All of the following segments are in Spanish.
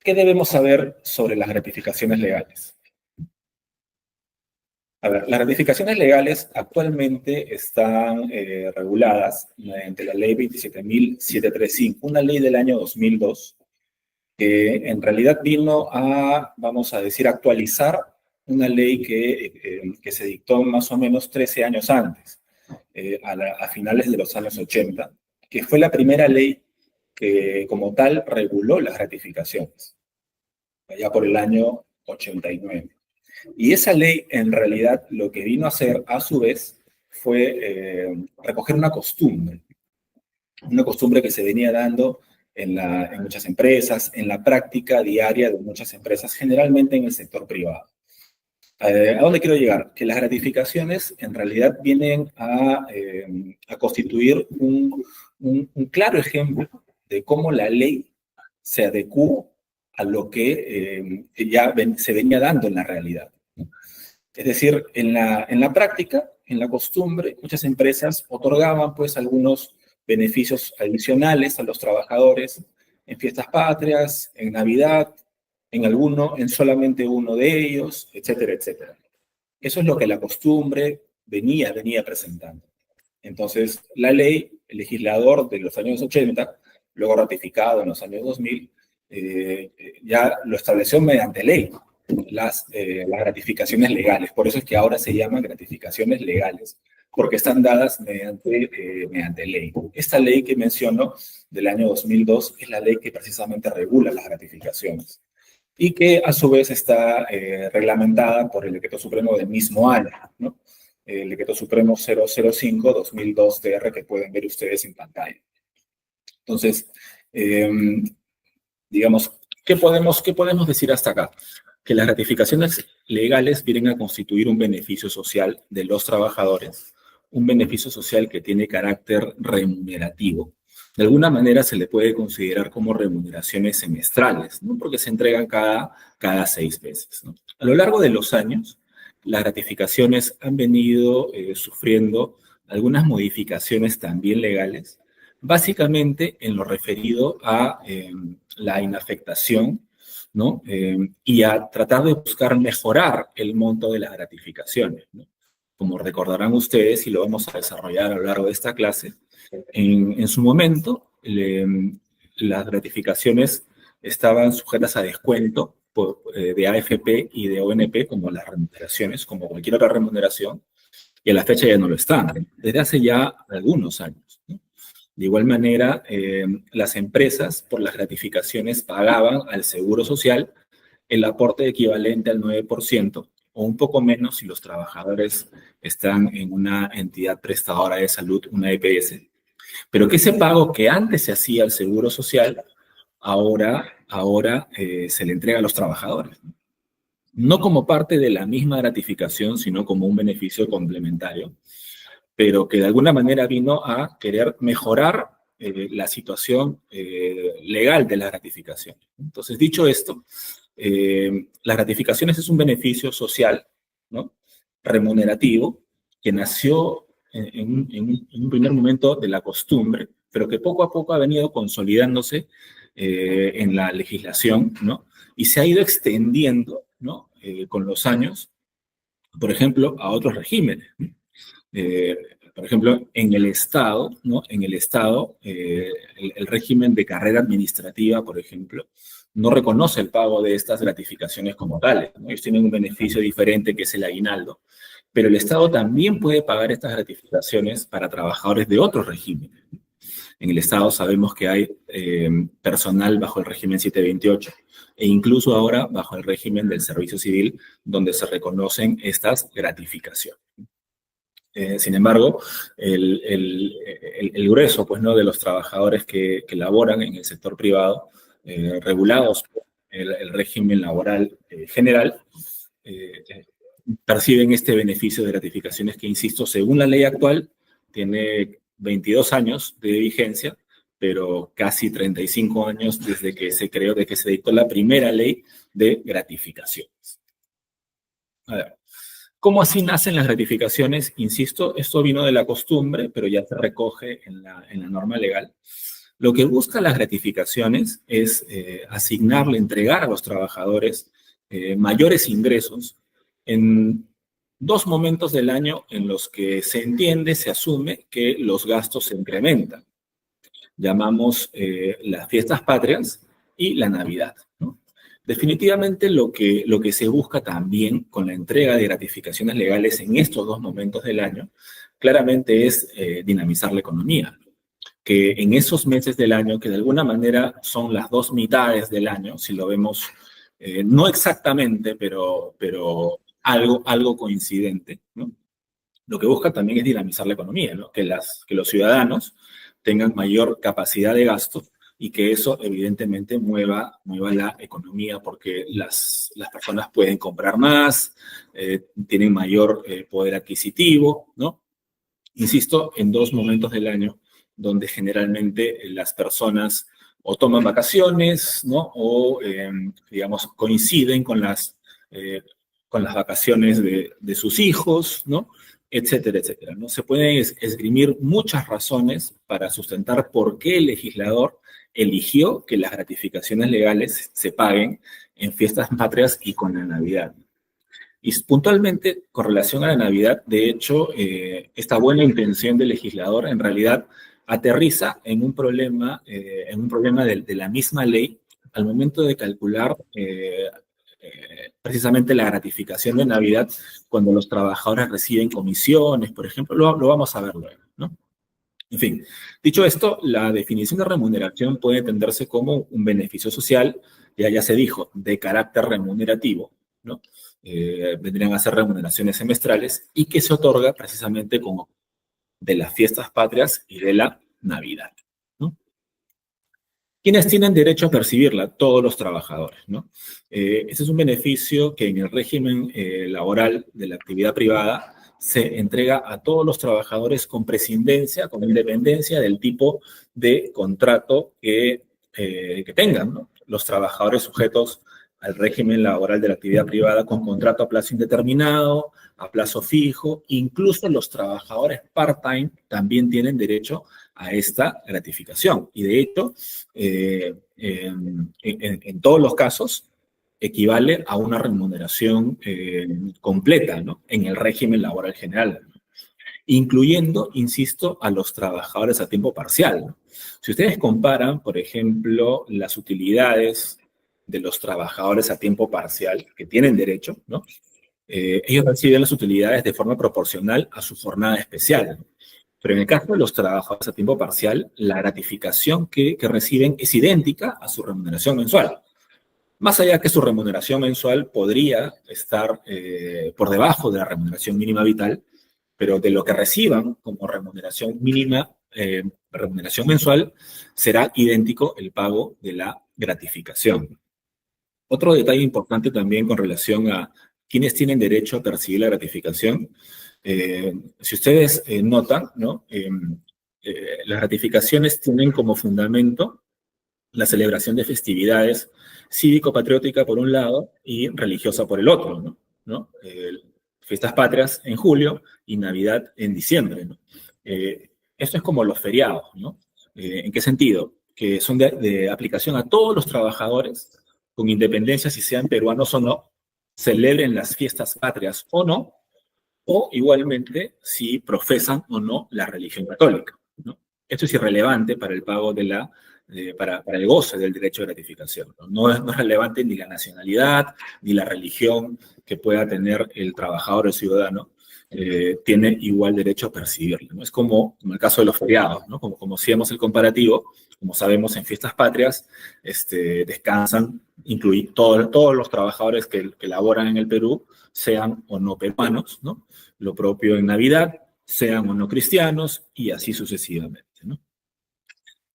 ¿qué debemos saber sobre las gratificaciones legales? A ver, las gratificaciones legales actualmente están reguladas mediante la ley 27.735, una ley del año 2002, que en realidad vino a, vamos a decir, actualizar una ley que se dictó más o menos 13 años antes, a finales de los años 80, que fue la primera ley que como tal reguló las gratificaciones, allá por el año 89. Y esa ley, en realidad, lo que vino a hacer, a su vez, fue recoger una costumbre que se venía dando en muchas empresas, en la práctica diaria de muchas empresas, generalmente en el sector privado. ¿A dónde quiero llegar? Que las gratificaciones en realidad vienen a constituir un claro ejemplo de cómo la ley se adecuó a lo que se venía dando en la realidad. Es decir, en la práctica, en la costumbre, muchas empresas otorgaban pues algunos beneficios adicionales a los trabajadores en fiestas patrias, en Navidad, en solamente uno de ellos, etcétera, etcétera. Eso es lo que la costumbre venía presentando. Entonces, la ley, el legislador de los años 80, luego ratificado en los años 2000, ya lo estableció mediante ley, las gratificaciones legales. Por eso es que ahora se llaman gratificaciones legales, porque están dadas mediante ley. Esta ley que menciono del año 2002 es la ley que precisamente regula las gratificaciones y que a su vez está reglamentada por el Decreto Supremo del mismo año, ¿no? El Decreto Supremo 005-2002-TR que pueden ver ustedes en pantalla. Entonces, digamos, ¿qué podemos decir hasta acá? Que las gratificaciones legales vienen a constituir un beneficio social de los trabajadores, un beneficio social que tiene carácter remunerativo. De alguna manera se le puede considerar como remuneraciones semestrales, ¿no? Porque se entregan cada 6 meses, ¿no? A lo largo de los años, las gratificaciones han venido sufriendo algunas modificaciones también legales, básicamente en lo referido a la inafectación, ¿no? Y a tratar de buscar mejorar el monto de las gratificaciones, ¿no? Como recordarán ustedes, y lo vamos a desarrollar a lo largo de esta clase, en su momento las gratificaciones estaban sujetas a descuento de AFP y de ONP como las remuneraciones, como cualquier otra remuneración, y a la fecha ya no lo están, desde hace ya algunos años, ¿no? De igual manera, las empresas por las gratificaciones pagaban al Seguro Social el aporte equivalente al 9% o un poco menos si los trabajadores están en una entidad prestadora de salud, una EPS. Pero que ese pago que antes se hacía al Seguro Social, ahora se le entrega a los trabajadores. No como parte de la misma gratificación, sino como un beneficio complementario, pero que de alguna manera vino a querer mejorar la situación legal de la gratificación. Entonces, dicho esto, las gratificaciones es un beneficio social, ¿no? Remunerativo, que nació en un primer momento de la costumbre, pero que poco a poco ha venido consolidándose en la legislación, ¿no? Y se ha ido extendiendo, ¿no? Con los años, por ejemplo, a otros regímenes. Eh, por ejemplo, en el Estado, ¿no? En el Estado, el régimen de carrera administrativa, por ejemplo, no reconoce el pago de estas gratificaciones como tales, ¿no? Ellos tienen un beneficio diferente que es el aguinaldo, pero el Estado también puede pagar estas gratificaciones para trabajadores de otros regímenes. En el Estado sabemos que hay personal bajo el régimen 728 e incluso ahora bajo el régimen del servicio civil, donde se reconocen estas gratificaciones. Sin embargo, el grueso pues, ¿no? de los trabajadores que laboran en el sector privado, regulados por el régimen laboral general, perciben este beneficio de gratificaciones que, insisto, según la ley actual, tiene 22 años de vigencia, pero casi 35 años desde que se creó, desde que se dictó la primera ley de gratificaciones. A ver. ¿Cómo así nacen las gratificaciones? Insisto, esto vino de la costumbre, pero ya se recoge en la norma legal. Lo que busca las gratificaciones es asignarle, entregar a los trabajadores mayores ingresos en dos momentos del año en los que se entiende, se asume que los gastos se incrementan. Llamamos las fiestas patrias y la Navidad, ¿no? Definitivamente lo que se busca también con la entrega de gratificaciones legales en estos dos momentos del año, claramente es dinamizar la economía, que en esos meses del año, que de alguna manera son las dos mitades del año, si lo vemos, no exactamente, pero algo coincidente, ¿no? Lo que busca también es dinamizar la economía, ¿no? Que los ciudadanos tengan mayor capacidad de gasto y que eso evidentemente mueva la economía porque las personas pueden comprar más, tienen mayor poder adquisitivo, ¿no? Insisto, en dos momentos del año donde generalmente las personas o toman vacaciones, ¿no? O, digamos, coinciden con las vacaciones de sus hijos, ¿no? Etcétera, etcétera, ¿no? Se pueden esgrimir muchas razones para sustentar por qué el legislador eligió que las gratificaciones legales se paguen en fiestas patrias y con la Navidad. Y puntualmente, con relación a la Navidad, de hecho, esta buena intención del legislador en realidad aterriza en un problema de la misma ley al momento de calcular precisamente la gratificación de Navidad cuando los trabajadores reciben comisiones, por ejemplo, lo vamos a ver luego, ¿no? En fin, dicho esto, la definición de remuneración puede entenderse como un beneficio social, ya se dijo, de carácter remunerativo, ¿no? Vendrían a ser remuneraciones semestrales y que se otorga precisamente como de las fiestas patrias y de la Navidad, ¿no? ¿Quiénes tienen derecho a percibirla? Todos los trabajadores, ¿no? Ese es un beneficio que en el régimen laboral de la actividad privada se entrega a todos los trabajadores con prescindencia, con independencia del tipo de contrato que tengan, ¿no? Los trabajadores sujetos al régimen laboral de la actividad privada con contrato a plazo indeterminado, a plazo fijo, incluso los trabajadores part-time también tienen derecho a esta gratificación. Y de hecho, en todos los casos, equivale a una remuneración completa, ¿no? En el régimen laboral general, ¿no? Incluyendo, insisto, a los trabajadores a tiempo parcial, ¿no? Si ustedes comparan, por ejemplo, las utilidades de los trabajadores a tiempo parcial que tienen derecho, ¿no? Ellos reciben las utilidades de forma proporcional a su jornada especial, ¿no? Pero en el caso de los trabajadores a tiempo parcial, la gratificación que reciben es idéntica a su remuneración mensual. Más allá que su remuneración mensual podría estar por debajo de la remuneración mínima vital, pero de lo que reciban como remuneración mínima, remuneración mensual, será idéntico el pago de la gratificación. Otro detalle importante también con relación a quienes tienen derecho a percibir la gratificación. Si ustedes notan, ¿no? Las gratificaciones tienen como fundamento la celebración de festividades cívico-patriótica por un lado y religiosa por el otro, ¿no? ¿No? Fiestas patrias en julio y Navidad en diciembre, ¿no? Esto es como los feriados, ¿no? ¿En qué sentido? Que son de aplicación a todos los trabajadores, con independencia si sean peruanos o no, celebren las fiestas patrias o no, o igualmente si profesan o no la religión católica, ¿no? Esto es irrelevante para el pago para el goce del derecho de gratificación, ¿no? No es relevante ni la nacionalidad, ni la religión que pueda tener el trabajador o el ciudadano, tiene igual derecho a percibirlo, ¿no? Es como el caso de los feriados, ¿no? Como hacíamos el comparativo, como sabemos en fiestas patrias, descansan, todos los trabajadores que laboran en el Perú, sean o no peruanos, ¿no? Lo propio en Navidad, sean o no cristianos, y así sucesivamente, ¿no?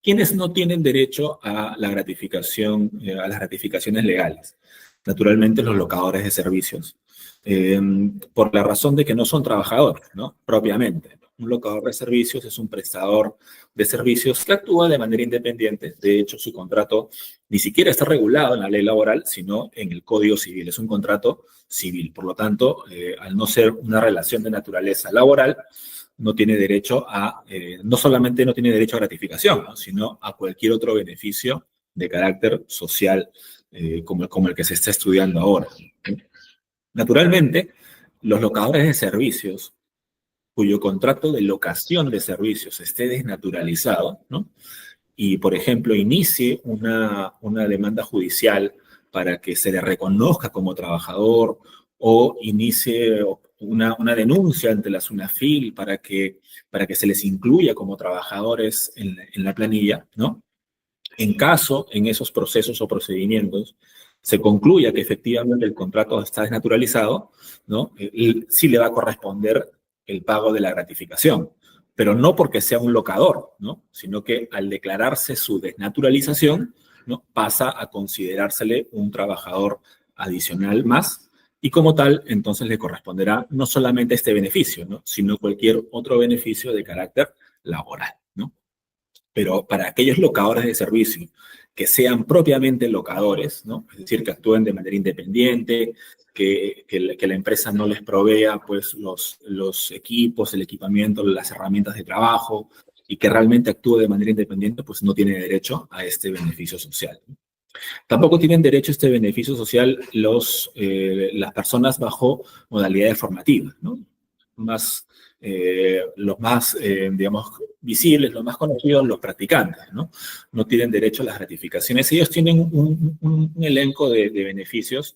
¿Quiénes no tienen derecho a la gratificación, a las gratificaciones legales? Naturalmente los locadores de servicios, por la razón de que no son trabajadores, ¿no? Propiamente, Un locador de servicios es un prestador de servicios que actúa de manera independiente. De hecho, su contrato ni siquiera está regulado en la ley laboral, sino en el Código Civil. Es un contrato civil. Por lo tanto, al no ser una relación de naturaleza laboral, no tiene derecho a, no solamente no tiene derecho a gratificación, ¿no?, sino a cualquier otro beneficio de carácter social, como el que se está estudiando ahora. Naturalmente, los locadores de servicios cuyo contrato de locación de servicios esté desnaturalizado, ¿no?, y, por ejemplo, inicie una demanda judicial para que se le reconozca como trabajador, o inicie una denuncia ante la SUNAFIL para que se les incluya como trabajadores en la planilla, ¿no? En caso, en esos procesos o procedimientos, se concluya que efectivamente el contrato está desnaturalizado, ¿no?, sí le va a corresponder el pago de la gratificación, pero no porque sea un locador, ¿no?, sino que al declararse su desnaturalización, ¿no?, pasa a considerársele un trabajador adicional más, y como tal, entonces le corresponderá no solamente este beneficio, ¿no?, sino cualquier otro beneficio de carácter laboral, ¿no? Pero para aquellos locadores de servicio que sean propiamente locadores, ¿no?, es decir, que actúen de manera independiente, que la empresa no les provea, pues, los equipos, el equipamiento, las herramientas de trabajo, y que realmente actúe de manera independiente, pues no tiene derecho a este beneficio social. Tampoco tienen derecho a este beneficio social las personas bajo modalidades formativas, ¿no? Los más, digamos, visibles, los más conocidos, los practicantes, ¿no? No tienen derecho a las gratificaciones. Ellos tienen un elenco de beneficios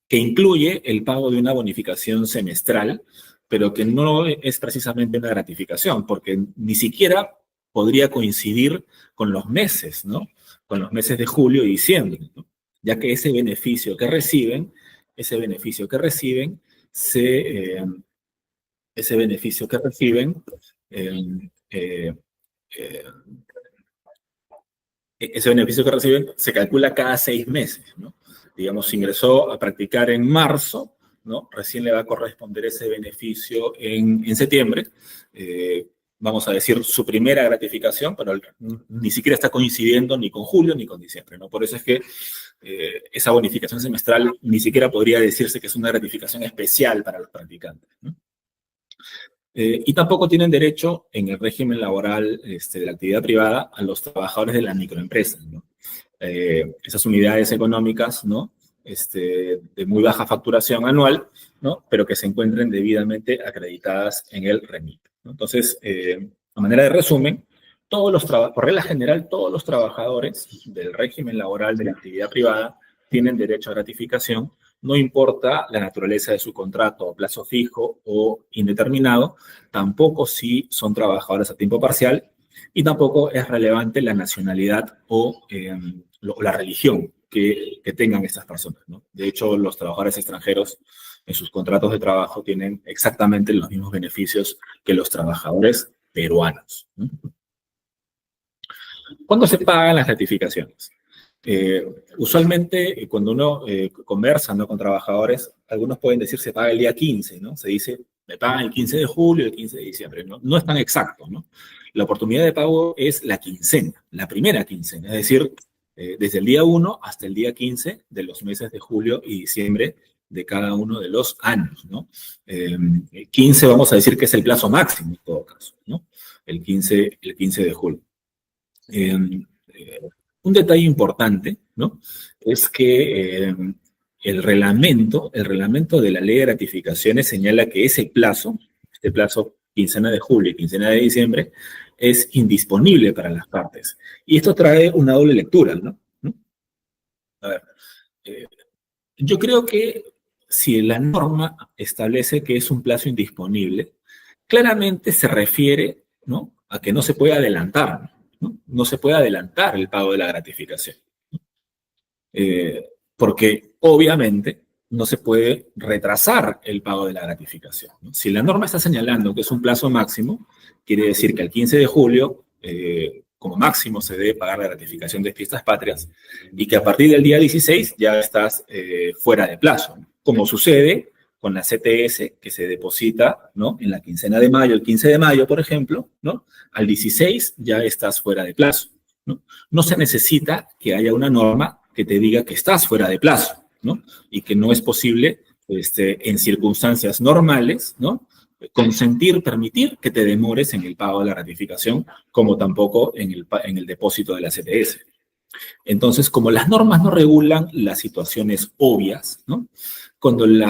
que incluye el pago de una bonificación semestral, pero que no es precisamente una gratificación, porque ni siquiera podría coincidir con los meses, ¿no?, con los meses de julio y diciembre, ¿no?, ya que ese beneficio que reciben, ese beneficio que reciben, eh, ese beneficio que reciben, eh, eh, eh, ese beneficio que reciben se calcula cada 6 meses, ¿no? Digamos, si ingresó a practicar en marzo, ¿no?, recién le va a corresponder ese beneficio en septiembre. Vamos a decir, su primera gratificación, pero ni siquiera está coincidiendo ni con julio ni con diciembre, ¿no? Por eso es que esa bonificación semestral ni siquiera podría decirse que es una gratificación especial para los practicantes, ¿no? Y tampoco tienen derecho en el régimen laboral de la actividad privada a los trabajadores de las microempresas, ¿no? Esas unidades económicas, ¿no?, de muy baja facturación anual, ¿no?, pero que se encuentren debidamente acreditadas en el REMIT, ¿no? Entonces, a manera de resumen, por regla general, todos los trabajadores del régimen laboral de la actividad privada tienen derecho a gratificación, no importa la naturaleza de su contrato, plazo fijo o indeterminado, tampoco si son trabajadores a tiempo parcial, y tampoco es relevante la nacionalidad o la religión que tengan estas personas, ¿no? De hecho, los trabajadores extranjeros en sus contratos de trabajo tienen exactamente los mismos beneficios que los trabajadores peruanos, ¿no? ¿Cuándo se pagan las gratificaciones? Usualmente, cuando uno conversa, ¿no?, con trabajadores, algunos pueden decir se paga el día 15, ¿no? Se dice, me pagan el 15 de julio, el 15 de diciembre, ¿no? No es tan exacto, ¿no? La oportunidad de pago es la quincena, la primera quincena, es decir, desde el día 1 hasta el día 15 de los meses de julio y diciembre de cada uno de los años, ¿no? 15 vamos a decir que es el plazo máximo en todo caso, ¿no? El 15 de julio. Un detalle importante, ¿no?, es que el reglamento de la ley de gratificaciones señala que este plazo, quincena de julio y quincena de diciembre, es indisponible para las partes. Y esto trae una doble lectura, ¿no? A ver, yo creo que si la norma establece que es un plazo indisponible, claramente se refiere, ¿no?, a que no se puede adelantar, ¿no? No se puede adelantar el pago de la gratificación. Porque obviamente no se puede retrasar el pago de la gratificación, ¿no? Si la norma está señalando que es un plazo máximo, quiere decir que el 15 de julio, como máximo, se debe pagar la gratificación de fiestas patrias, y que a partir del día 16 ya estás fuera de plazo, ¿no?, como sucede con la CTS que se deposita, ¿no? En la quincena de mayo, el 15 de mayo, por ejemplo, ¿no? Al 16 ya estás fuera de plazo, ¿no? No se necesita que haya una norma que te diga que estás fuera de plazo, ¿no? Y que no es posible, en circunstancias normales, ¿no? Consentir, permitir que te demores en el pago de la ratificación, como tampoco en el depósito de la CTS. Entonces, como las normas no regulan las situaciones obvias, ¿no? Cuando el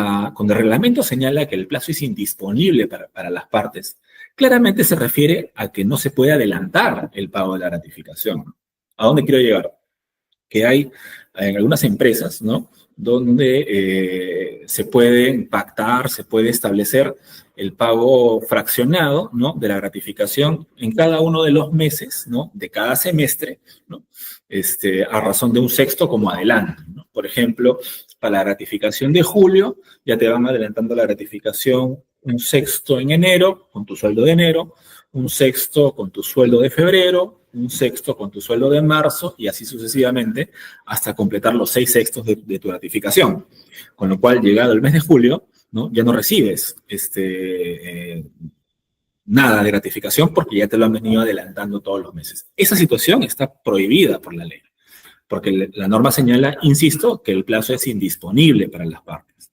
reglamento señala que el plazo es indisponible para las partes, claramente se refiere a que no se puede adelantar el pago de la ratificación, ¿no? ¿A dónde quiero llegar? Que hay en algunas empresas, ¿no? Donde se puede pactar, se puede establecer el pago fraccionado, ¿no? De la gratificación en cada uno de los meses, ¿no? De cada semestre, ¿no? A razón de un sexto como adelanto, ¿no? Por ejemplo, para la gratificación de julio, ya te van adelantando la gratificación un sexto en enero, con tu sueldo de enero, un sexto con tu sueldo de febrero, un sexto con tu sueldo de marzo, y así sucesivamente, hasta completar los 6 sextos de tu gratificación. Con lo cual, llegado el mes de julio, ¿no? Ya no recibes nada de gratificación porque ya te lo han venido adelantando todos los meses. Esa situación está prohibida por la ley, porque la norma señala, insisto, que el plazo es indisponible para las partes.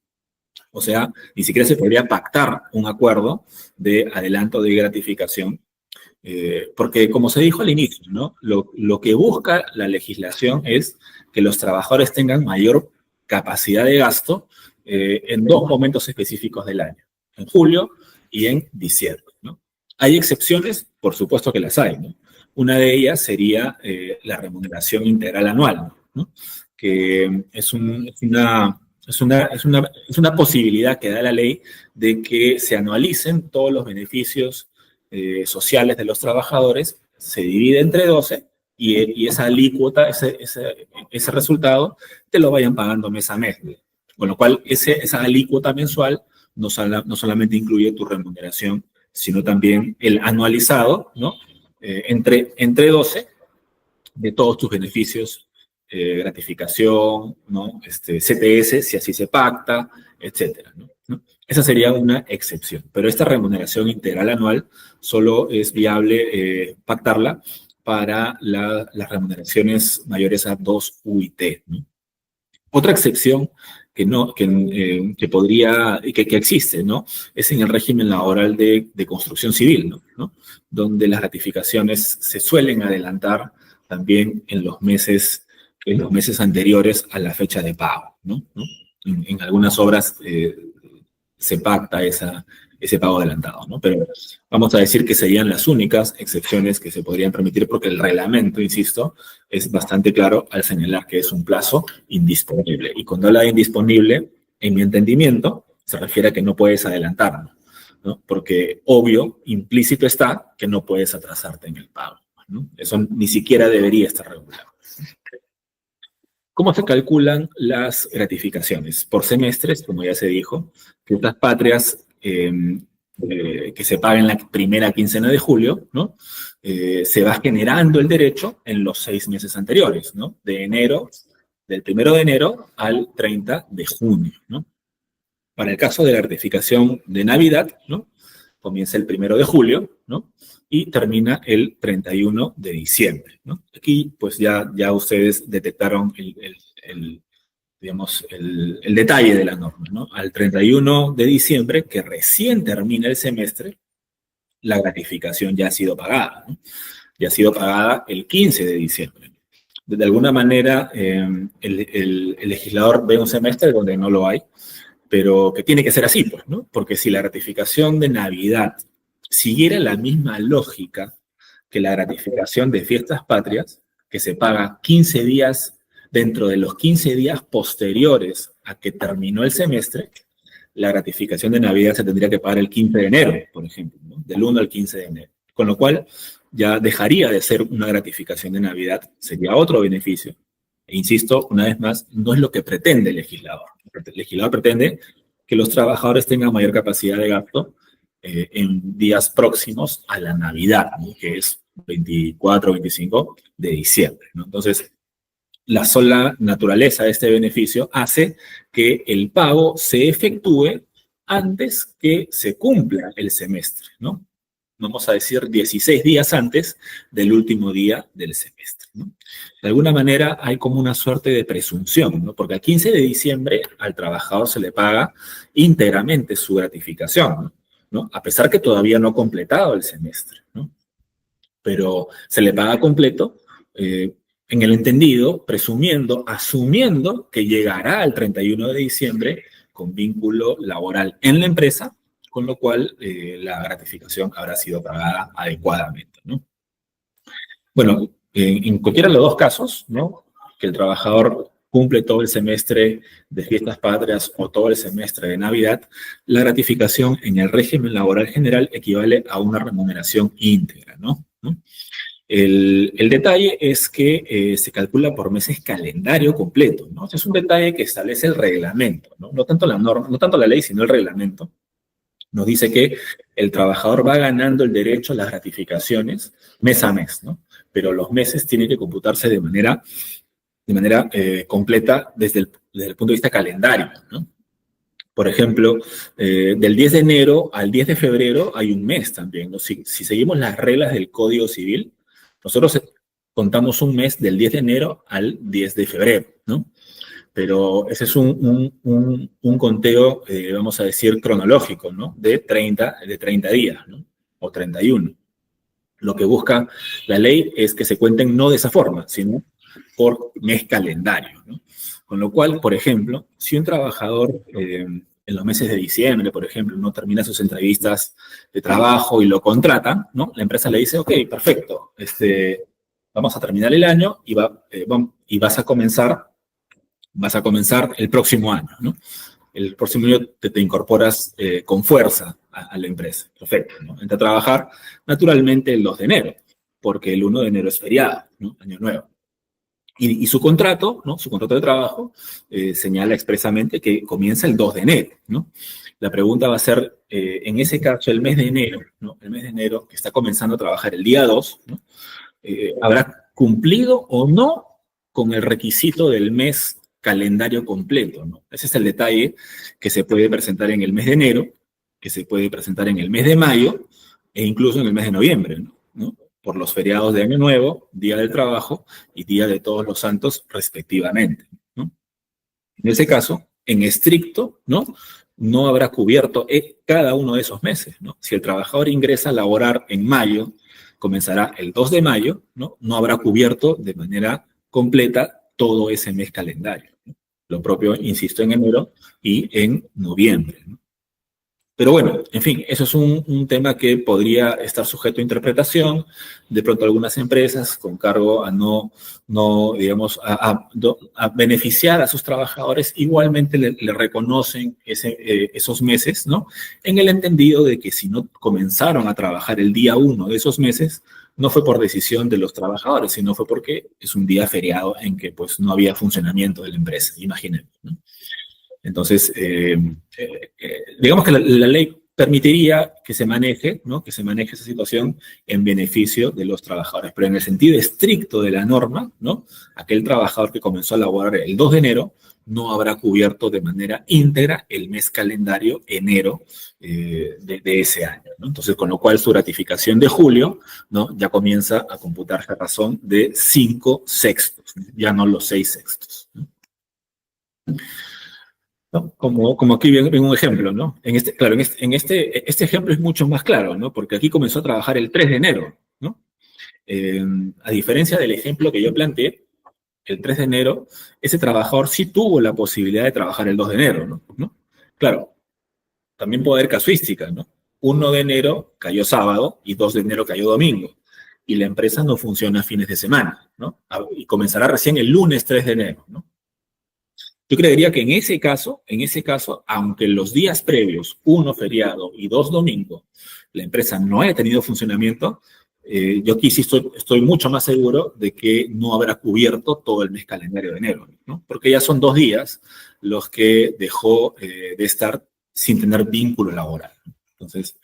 O sea, ni siquiera se podría pactar un acuerdo de adelanto de gratificación, porque como se dijo al inicio, ¿no? Lo que busca la legislación es que los trabajadores tengan mayor capacidad de gasto en dos momentos específicos del año, en julio y en diciembre, ¿no? ¿Hay excepciones? Por supuesto que las hay, ¿no? Una de ellas sería la remuneración integral anual, ¿no? Que es una posibilidad que da la ley de que se anualicen todos los beneficios sociales de los trabajadores, se divide entre 12 y esa alícuota, ese resultado, te lo vayan pagando mes a mes. Con lo cual, esa alícuota mensual no solamente incluye tu remuneración, sino también el anualizado, ¿no? Entre 12 de todos tus beneficios, gratificación, ¿no? CTS, si así se pacta, etcétera, ¿no? Esa sería una excepción, pero esta remuneración integral anual solo es viable pactarla para las remuneraciones mayores a 2 UIT, ¿no? Otra excepción que existe, ¿no? Es en el régimen laboral de construcción civil, ¿no? Donde las ratificaciones se suelen adelantar también en los meses anteriores a la fecha de pago, ¿no? En algunas obras se pacta ese pago adelantado, ¿no? Pero vamos a decir que serían las únicas excepciones que se podrían permitir porque el reglamento, insisto, es bastante claro al señalar que es un plazo indisponible. Y cuando habla de indisponible, en mi entendimiento, se refiere a que no puedes adelantarlo, ¿no? Porque obvio, implícito está que no puedes atrasarte en el pago, ¿no? Eso ni siquiera debería estar regulado. ¿Cómo se calculan las gratificaciones? Por semestres, como ya se dijo, ciertas patrias que se pagan la primera quincena de julio, ¿no? Se va generando el derecho en los 6 meses anteriores, ¿no? Del 1 de enero al 30 de junio, ¿no? Para el caso de la gratificación de Navidad, ¿no? Comienza el 1 de julio, ¿no? Y termina el 31 de diciembre, ¿no? Aquí, pues ya ustedes detectaron digamos, el detalle de la norma, ¿no? Al 31 de diciembre, que recién termina el semestre, la gratificación ya ha sido pagada, ¿no? Ya ha sido pagada el 15 de diciembre. De alguna manera, el legislador ve un semestre donde no lo hay, pero que tiene que ser así, pues, ¿no? Porque si la gratificación de Navidad siguiera la misma lógica que la gratificación de fiestas patrias, que se paga 15 días dentro de los 15 días posteriores a que terminó el semestre, la gratificación de Navidad se tendría que pagar el 15 de enero, por ejemplo, ¿no? Del 1 al 15 de enero. Con lo cual, ya dejaría de ser una gratificación de Navidad, sería otro beneficio. E insisto, una vez más, no es lo que pretende el legislador. El legislador pretende que los trabajadores tengan mayor capacidad de gasto en días próximos a la Navidad, ¿no? Que es 24 o 25 de diciembre, ¿no? Entonces, la sola naturaleza de este beneficio hace que el pago se efectúe antes que se cumpla el semestre, ¿no? Vamos a decir 16 días antes del último día del semestre, ¿no? De alguna manera hay como una suerte de presunción, ¿no? Porque al 15 de diciembre al trabajador se le paga íntegramente su gratificación, ¿no? A pesar que todavía no ha completado el semestre, ¿no? Pero se le paga completo, en el entendido, presumiendo, asumiendo que llegará el 31 de diciembre con vínculo laboral en la empresa, con lo cual la gratificación habrá sido pagada adecuadamente, ¿no? Bueno, en cualquiera de los dos casos, ¿no? Que el trabajador cumple todo el semestre de fiestas patrias o todo el semestre de Navidad, la gratificación en el régimen laboral general equivale a una remuneración íntegra, ¿no? El detalle es que se calcula por meses calendario completo, ¿no? Este es un detalle que establece el reglamento, ¿no? No tanto la norma, no tanto la ley, sino el reglamento. Nos dice que el trabajador va ganando el derecho a las gratificaciones mes a mes, ¿no? Pero los meses tienen que computarse de manera completa desde el punto de vista calendario, ¿no? Por ejemplo, del 10 de enero al 10 de febrero hay un mes también, ¿no? Si seguimos las reglas del Código Civil, nosotros contamos un mes del 10 de enero al 10 de febrero, ¿no? Pero ese es un conteo, vamos a decir, cronológico, ¿no? De 30 días, ¿no? O 31. Lo que busca la ley es que se cuenten no de esa forma, sino por mes calendario, ¿no? Con lo cual, por ejemplo, si un trabajador en los meses de diciembre, por ejemplo, no termina sus entrevistas de trabajo y lo contratan, ¿no? La empresa le dice, ok, perfecto, vamos a terminar el año y vas a comenzar el próximo año, ¿no? El próximo año te incorporas con fuerza a la empresa. Perfecto, ¿no? Entra a trabajar naturalmente el 2 de enero, porque el 1 de enero es feriado, ¿no? Año nuevo. Y su contrato, ¿no? Su contrato de trabajo señala expresamente que comienza el 2 de enero, ¿no? La pregunta va a ser, en ese caso, el mes de enero, ¿no? El mes de enero, que está comenzando a trabajar el día 2, ¿no? ¿Habrá cumplido o no con el requisito del mes calendario completo, ¿no? Ese es el detalle que se puede presentar en el mes de enero, que se puede presentar en el mes de mayo e incluso en el mes de noviembre, ¿no? Por los feriados de Año Nuevo, Día del Trabajo y Día de Todos los Santos, respectivamente, ¿no? En ese caso, en estricto, ¿no? No habrá cubierto cada uno de esos meses, ¿no? Si el trabajador ingresa a laborar en mayo, comenzará el 2 de mayo, ¿no? No habrá cubierto de manera completa todo ese mes calendario, ¿no? Lo propio, insisto, en enero y en noviembre, ¿no? Pero bueno, en fin, eso es un tema que podría estar sujeto a interpretación. De pronto algunas empresas con cargo a digamos, a beneficiar a sus trabajadores, igualmente le reconocen esos meses, ¿no? En el entendido de que si no comenzaron a trabajar el día 1 de esos meses, no fue por decisión de los trabajadores, sino fue porque es un día feriado en que pues no había funcionamiento de la empresa, imagínense, ¿no? Entonces, digamos que la ley permitiría que se maneje, ¿no? Que se maneje esa situación en beneficio de los trabajadores, pero en el sentido estricto de la norma, ¿no? Aquel trabajador que comenzó a laborar el 2 de enero no habrá cubierto de manera íntegra el mes calendario enero de ese año, ¿no? Entonces, con lo cual su ratificación de julio, ¿no? Ya comienza a computarse a razón de 5/6, ya no los 6/6, ¿no? ¿No? Como aquí viene un ejemplo, ¿no? Claro, este ejemplo es mucho más claro, ¿no? Porque aquí comenzó a trabajar el 3 de enero, ¿no? A diferencia del ejemplo que yo planteé, el 3 de enero, ese trabajador sí tuvo la posibilidad de trabajar el 2 de enero, ¿no? Claro, también puede haber casuística, ¿no? 1 de enero cayó sábado y 2 de enero cayó domingo. Y la empresa no funciona a fines de semana, ¿no? Y comenzará recién el lunes 3 de enero, ¿no? Yo creería que en ese caso, aunque los días previos, 1 feriado y 2 domingo, la empresa no haya tenido funcionamiento, yo aquí sí estoy mucho más seguro de que no habrá cubierto todo el mes calendario de enero, ¿no? Porque ya son 2 días los que dejó de estar sin tener vínculo laboral. Entonces,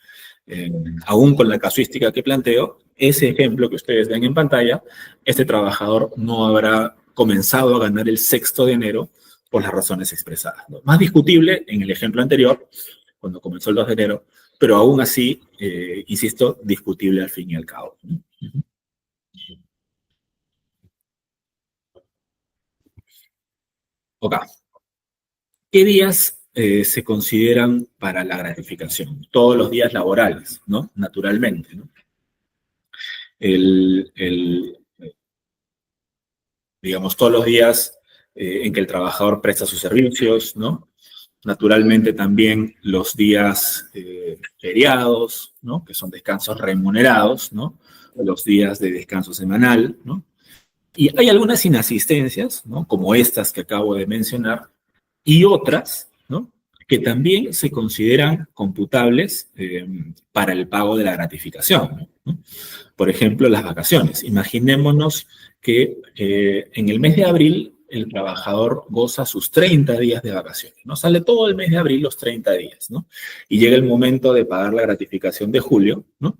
aún con la casuística que planteo, ese ejemplo que ustedes ven en pantalla, este trabajador no habrá comenzado a ganar el 6 de enero por las razones expresadas, ¿no? Más discutible, en el ejemplo anterior, cuando comenzó el 2 de enero, pero aún así, insisto, discutible al fin y al cabo, ¿no? Ok. ¿Qué días se consideran para la gratificación? Todos los días laborales, ¿no? Naturalmente, ¿no? El, el, digamos, todos los días en que el trabajador presta sus servicios, ¿no? Naturalmente también los días feriados, ¿no? Que son descansos remunerados, ¿no? Los días de descanso semanal, ¿no? Y hay algunas inasistencias, ¿no? Como estas que acabo de mencionar, y otras, ¿no? Que también se consideran computables para el pago de la gratificación, ¿no? Por ejemplo, las vacaciones. Imaginémonos que en el mes de abril el trabajador goza sus 30 días de vacaciones, ¿no? Sale todo el mes de abril los 30 días, ¿no? Y llega el momento de pagar la gratificación de julio, ¿no?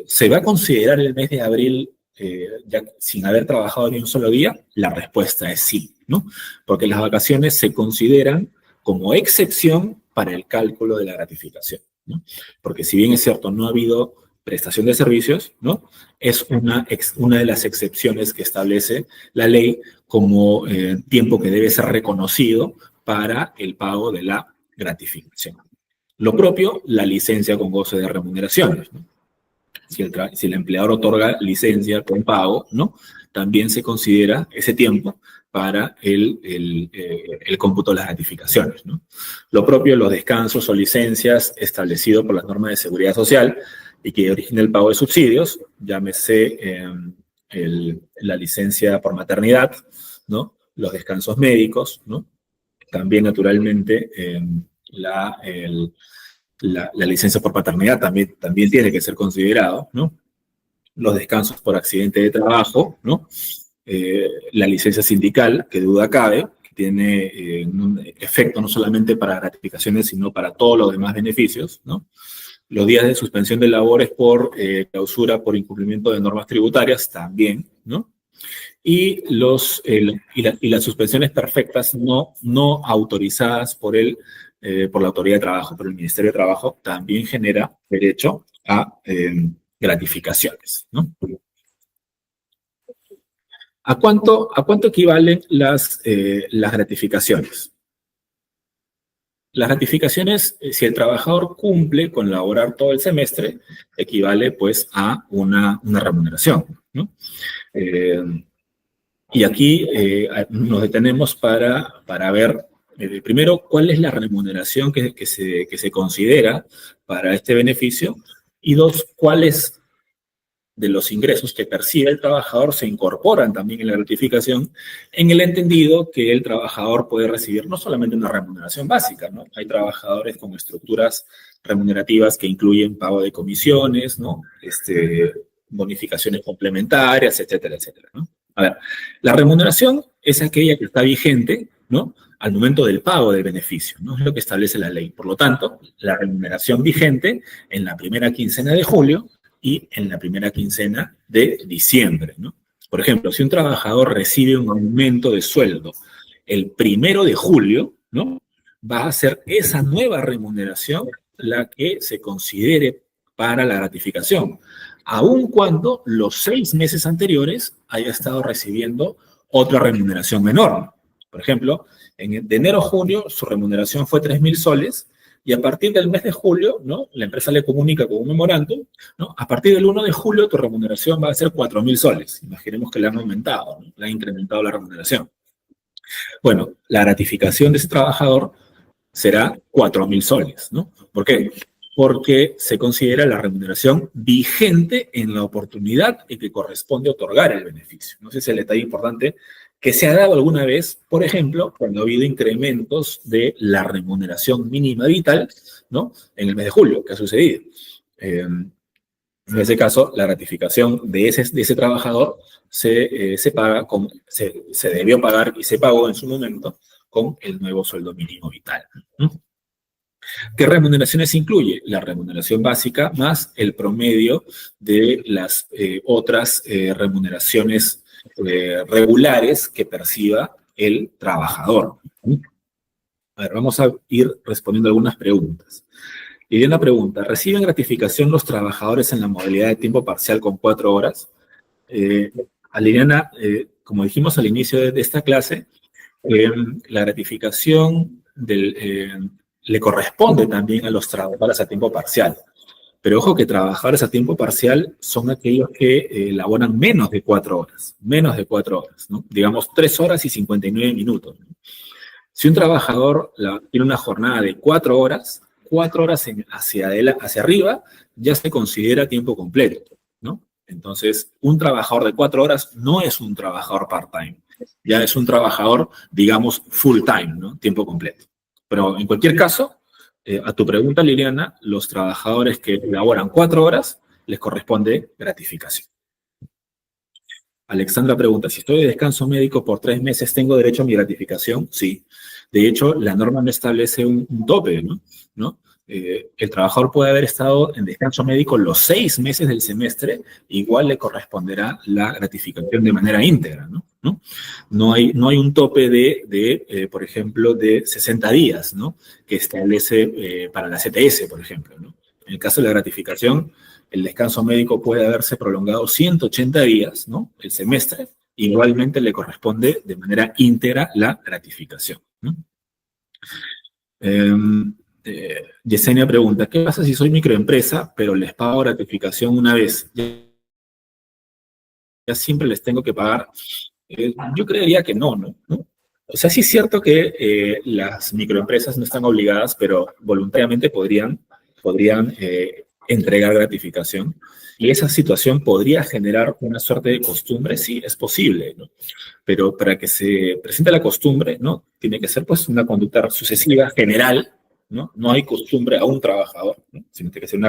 ¿Se va a considerar el mes de abril ya sin haber trabajado ni un solo día? La respuesta es sí, ¿no? Porque las vacaciones se consideran como excepción para el cálculo de la gratificación, ¿no? Porque si bien es cierto, no ha habido prestación de servicios, ¿no? Es una de las excepciones que establece la ley como tiempo que debe ser reconocido para el pago de la gratificación. Lo propio, la licencia con goce de remuneraciones, ¿no? Si el empleador otorga licencia con pago, ¿no? También se considera ese tiempo para el cómputo de las gratificaciones, ¿no? Lo propio, los descansos o licencias establecidos por las normas de seguridad social y que origina el pago de subsidios, llámese la licencia por maternidad, ¿no? Los descansos médicos, ¿no? También, naturalmente, la licencia por paternidad también tiene que ser considerado, ¿no? Los descansos por accidente de trabajo, ¿no? La licencia sindical, que duda cabe, que tiene un efecto no solamente para gratificaciones, sino para todos los demás beneficios, ¿no? Los días de suspensión de labores por clausura por incumplimiento de normas tributarias también, ¿no? Y, las suspensiones perfectas no autorizadas por la Autoridad de Trabajo, por el Ministerio de Trabajo, también genera derecho a gratificaciones, ¿no? ¿A cuánto equivalen las gratificaciones? Las gratificaciones, si el trabajador cumple con laborar todo el semestre, equivale pues a una remuneración, ¿no? Y aquí nos detenemos para ver, primero, cuál es la remuneración que se considera para este beneficio, y dos, cuáles de los ingresos que percibe el trabajador se incorporan también en la gratificación, en el entendido que el trabajador puede recibir no solamente una remuneración básica, ¿no? Hay trabajadores con estructuras remunerativas que incluyen pago de comisiones, ¿no? Bonificaciones complementarias, etcétera, etcétera, ¿no? A ver, la remuneración es aquella que está vigente, ¿no? Al momento del pago del beneficio, ¿no? Es lo que establece la ley. Por lo tanto, la remuneración vigente en la primera quincena de julio y en la primera quincena de diciembre, ¿no? Por ejemplo, si un trabajador recibe un aumento de sueldo el 1 de julio, ¿no? Va a ser esa nueva remuneración la que se considere para la gratificación, aun cuando los 6 meses anteriores haya estado recibiendo otra remuneración menor. Por ejemplo, de enero a junio su remuneración fue 3.000 soles, y a partir del mes de julio, ¿no? La empresa le comunica con un memorándum, ¿no? A partir del 1 de julio tu remuneración va a ser 4.000 soles. Imaginemos que le han aumentado, ¿no? Le han incrementado la remuneración. Bueno, la gratificación de ese trabajador será 4.000 soles, ¿no? ¿Por qué? Porque se considera la remuneración vigente en la oportunidad en que corresponde otorgar el beneficio. No sé si es el detalle importante que se ha dado alguna vez, por ejemplo, cuando ha habido incrementos de la remuneración mínima vital, ¿no? En el mes de julio, que ha sucedido. En ese caso, la gratificación de ese trabajador se paga, se debió pagar y se pagó en su momento con el nuevo sueldo mínimo vital, ¿no? ¿Qué remuneraciones incluye? La remuneración básica más el promedio de las otras remuneraciones regulares que perciba el trabajador. A ver, vamos a ir respondiendo algunas preguntas. Y una pregunta, ¿reciben gratificación los trabajadores en la modalidad de tiempo parcial con 4 horas? Eh, a Liliana, como dijimos al inicio de esta clase, la gratificación le corresponde también a los trabajadores a tiempo parcial. Pero ojo que trabajadores a tiempo parcial son aquellos que laboran menos de 4 horas, ¿no? Digamos 3 horas y 59 minutos, ¿no? Si un trabajador tiene una jornada de 4 horas, 4 horas hacia arriba ya se considera tiempo completo, ¿no? Entonces, un trabajador de 4 horas no es un trabajador part-time, ya es un trabajador, digamos, full-time, ¿no? Tiempo completo. Pero en cualquier caso, a tu pregunta, Liliana, los trabajadores que laboran 4 horas les corresponde gratificación. Alexandra pregunta, si estoy de descanso médico por 3 meses, ¿tengo derecho a mi gratificación? Sí. De hecho, la norma no establece un tope, ¿no? El trabajador puede haber estado en descanso médico los 6 meses del semestre, igual le corresponderá la gratificación de manera íntegra, ¿no? No hay un tope por ejemplo, de 60 días, ¿no? Que establece para la CTS, por ejemplo, ¿no? En el caso de la gratificación, el descanso médico puede haberse prolongado 180 días, ¿no? El semestre, igualmente le corresponde de manera íntegra la gratificación, ¿no? Yesenia pregunta, ¿qué pasa si soy microempresa, pero les pago gratificación una vez? Ya siempre les tengo que pagar. Yo creería que no, ¿no? O sea, sí es cierto que las microempresas no están obligadas, pero voluntariamente podrían entregar gratificación. Y esa situación podría generar una suerte de costumbre, sí, es posible, ¿no? Pero para que se presente la costumbre, ¿no? Tiene que ser, pues, una conducta sucesiva general, ¿no? No hay costumbre a un trabajador, ¿no? Sino que tiene que ser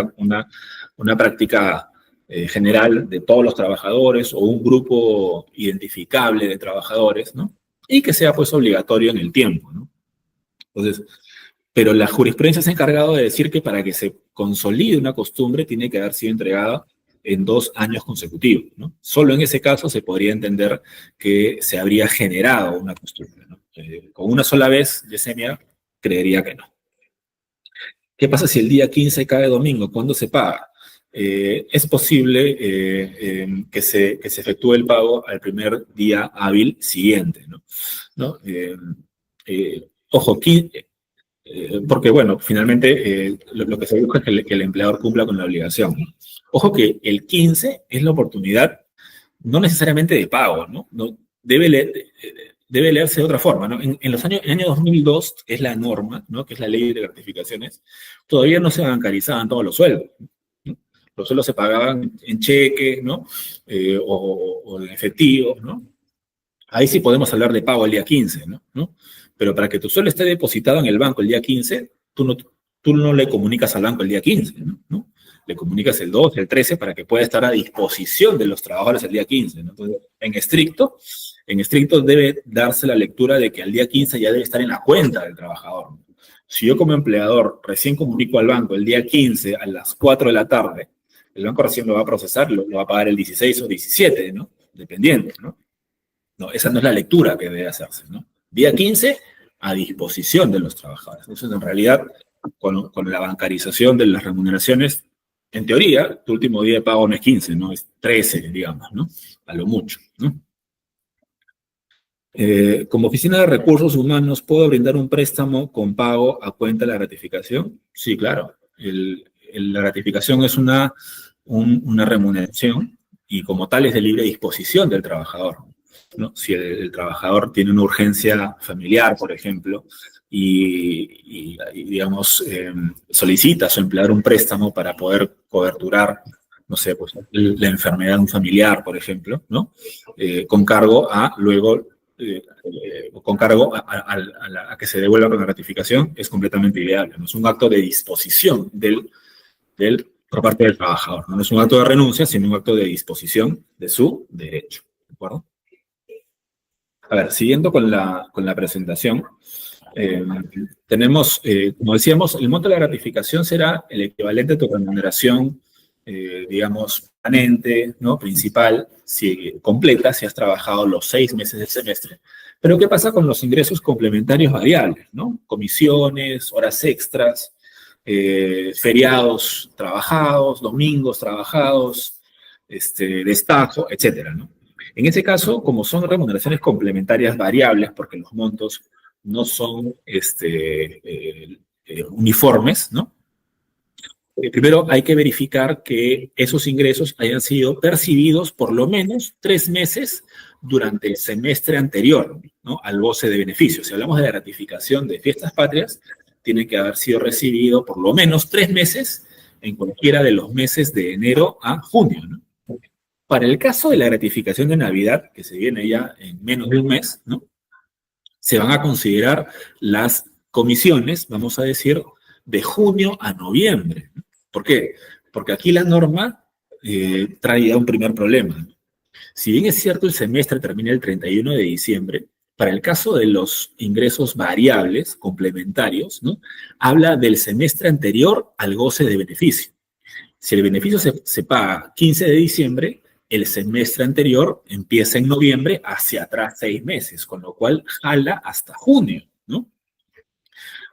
una práctica general de todos los trabajadores o un grupo identificable de trabajadores, ¿no? Y que sea, pues, obligatorio en el tiempo, ¿no? Entonces, pero la jurisprudencia se ha encargado de decir que para que se consolide una costumbre tiene que haber sido entregada en 2 años consecutivos, ¿no? Solo en ese caso se podría entender que se habría generado una costumbre, ¿no? Con una sola vez, Yesenia, creería que no. ¿Qué pasa si el día 15 cae domingo? ¿Cuándo se paga? Es posible que se efectúe el pago al primer día hábil siguiente, ¿no? Ojo, porque, bueno, finalmente lo que se busca es que el empleador cumpla con la obligación, ¿no? Ojo que el 15 es la oportunidad, no necesariamente de pago, ¿no? Debe leerse de otra forma, ¿no? En el año 2002, que es la norma, ¿no? Que es la ley de gratificaciones, todavía no se bancarizaban todos los sueldos, ¿no? Los sueldos se pagaban en cheque, ¿no? O en efectivo, ¿no? Ahí sí podemos hablar de pago el día 15, ¿no? Pero para que tu sueldo esté depositado en el banco el día 15, tú no le comunicas al banco el día 15, ¿no? Le comunicas el 2, el 13, para que pueda estar a disposición de los trabajadores el día 15, ¿no? Entonces, en estricto debe darse la lectura de que al día 15 ya debe estar en la cuenta del trabajador, ¿no? Si yo como empleador recién comunico al banco el día 15 a las 4 de la tarde, el banco recién lo va a procesar, lo va a pagar el 16 o 17, ¿no? Dependiendo, ¿no? No, esa no es la lectura que debe hacerse, ¿no? Día 15 a disposición de los trabajadores. Entonces, en realidad, con la bancarización de las remuneraciones, en teoría, tu último día de pago no es 15, ¿no? Es 13, digamos, ¿no? A lo mucho, ¿no? Como oficina de recursos humanos, ¿puedo brindar un préstamo con pago a cuenta de la gratificación? Sí, claro. La gratificación es una remuneración y como tal es de libre disposición del trabajador, ¿no? Si el trabajador tiene una urgencia familiar, por ejemplo, digamos, solicita a su empleador un préstamo para poder coberturar, no sé, pues, la enfermedad de un familiar, por ejemplo, ¿no? Con cargo a luego, a que se devuelva con la gratificación, es completamente ideal, ¿no? Es un acto de disposición por parte del trabajador, ¿no? No es un acto de renuncia, sino un acto de disposición de su derecho, ¿de acuerdo? A ver, siguiendo con la presentación, tenemos, como decíamos, el monto de la gratificación será el equivalente a tu remuneración digamos, permanente, ¿no? Principal, si completa, si has trabajado los 6 meses del semestre. Pero ¿qué pasa con los ingresos complementarios variables, ¿no? Comisiones, horas extras, feriados trabajados, domingos trabajados, destajo, etcétera, ¿no? En ese caso, como son remuneraciones complementarias variables, porque los montos no son uniformes, ¿no? Primero hay que verificar que esos ingresos hayan sido percibidos por lo menos 3 meses durante el semestre anterior, ¿no? Al goce de beneficios. Si hablamos de la ratificación de fiestas patrias, tiene que haber sido recibido por lo menos 3 meses en cualquiera de los meses de enero a junio, ¿no? Para el caso de la gratificación de Navidad, que se viene ya en menos de un mes, ¿no? Se van a considerar las comisiones, vamos a decir, de junio a noviembre. ¿Por qué? Porque aquí la norma trae ya un primer problema. Si bien es cierto el semestre termina el 31 de diciembre, para el caso de los ingresos variables complementarios, ¿no? Habla del semestre anterior al goce de beneficio. Si el beneficio se paga 15 de diciembre, el semestre anterior empieza en noviembre hacia atrás 6 meses, con lo cual jala hasta junio, ¿no?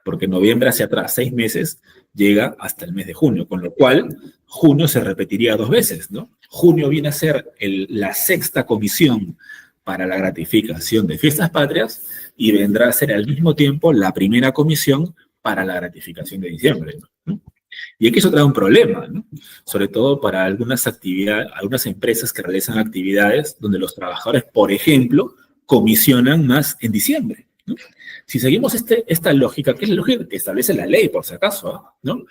Porque noviembre hacia atrás 6 meses llega hasta el mes de junio, con lo cual junio se repetiría 2 veces, ¿no? Junio viene a ser la sexta comisión para la gratificación de fiestas patrias y vendrá a ser al mismo tiempo la primera comisión para la gratificación de diciembre, ¿no? Y aquí eso trae un problema, ¿no? Sobre todo para algunas actividades, algunas empresas que realizan actividades donde los trabajadores, por ejemplo, comisionan más en diciembre, ¿no? Si seguimos esta lógica, que es la lógica que establece la ley, por si acaso, ¿no?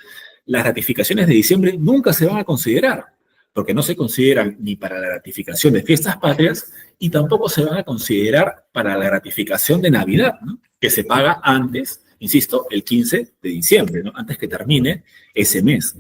Las ratificaciones de diciembre nunca se van a considerar, porque no se consideran ni para la ratificación de fiestas patrias y tampoco se van a considerar para la ratificación de Navidad, ¿no? Que se paga antes, insisto, el 15 de diciembre, ¿no? Antes que termine ese mes.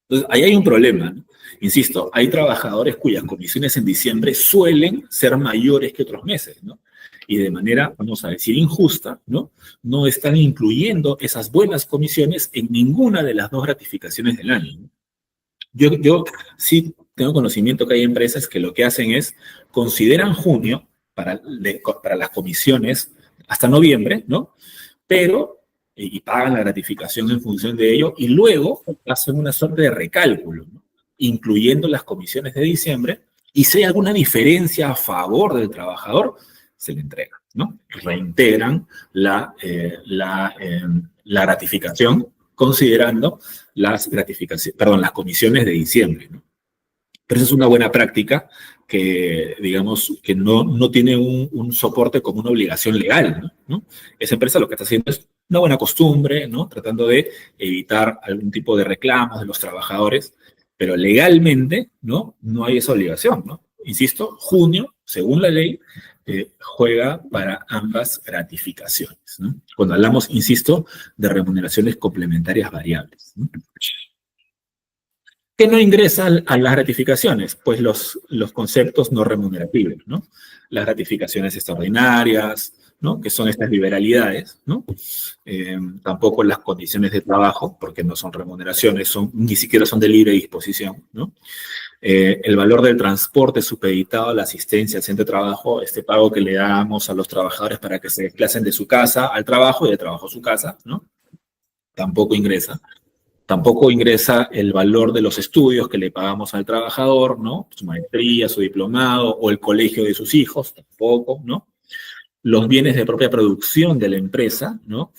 Entonces, ahí hay un problema, ¿no? Insisto, hay trabajadores cuyas comisiones en diciembre suelen ser mayores que otros meses, ¿no? Y de manera, vamos a decir, injusta, ¿no? No están incluyendo esas buenas comisiones en ninguna de las dos gratificaciones del año, ¿no? Yo sí tengo conocimiento que hay empresas que lo que hacen es consideran junio para las comisiones hasta noviembre, ¿no? Pero, y pagan la gratificación en función de ello, y luego hacen una suerte de recálculo, ¿no? Incluyendo las comisiones de diciembre, y si hay alguna diferencia a favor del trabajador, se le entrega, ¿no? Reintegran la gratificación considerando las comisiones de diciembre, ¿no? Pero esa es una buena práctica que, digamos, que no tiene un soporte como una obligación legal, ¿no? Esa empresa lo que está haciendo es una buena costumbre, ¿no? Tratando de evitar algún tipo de reclamos de los trabajadores, pero legalmente, ¿no? No hay esa obligación, ¿no? Insisto, junio, según la ley, juega para ambas gratificaciones, ¿no? Cuando hablamos, insisto, de remuneraciones complementarias variables, ¿no? ¿Qué no ingresa a las gratificaciones? Pues los conceptos no remunerativos, ¿no? Las gratificaciones extraordinarias, ¿no? Que son estas liberalidades, ¿no? Tampoco las condiciones de trabajo, porque no son remuneraciones, ni siquiera son de libre disposición, ¿no? El valor del transporte supeditado a la asistencia al centro de trabajo, este pago que le damos a los trabajadores para que se desplacen de su casa al trabajo y de trabajo a su casa, ¿no? Tampoco ingresa. Tampoco ingresa el valor de los estudios que le pagamos al trabajador, ¿no? Su maestría, su diplomado o el colegio de sus hijos, tampoco, ¿no? Los bienes de propia producción de la empresa, ¿no?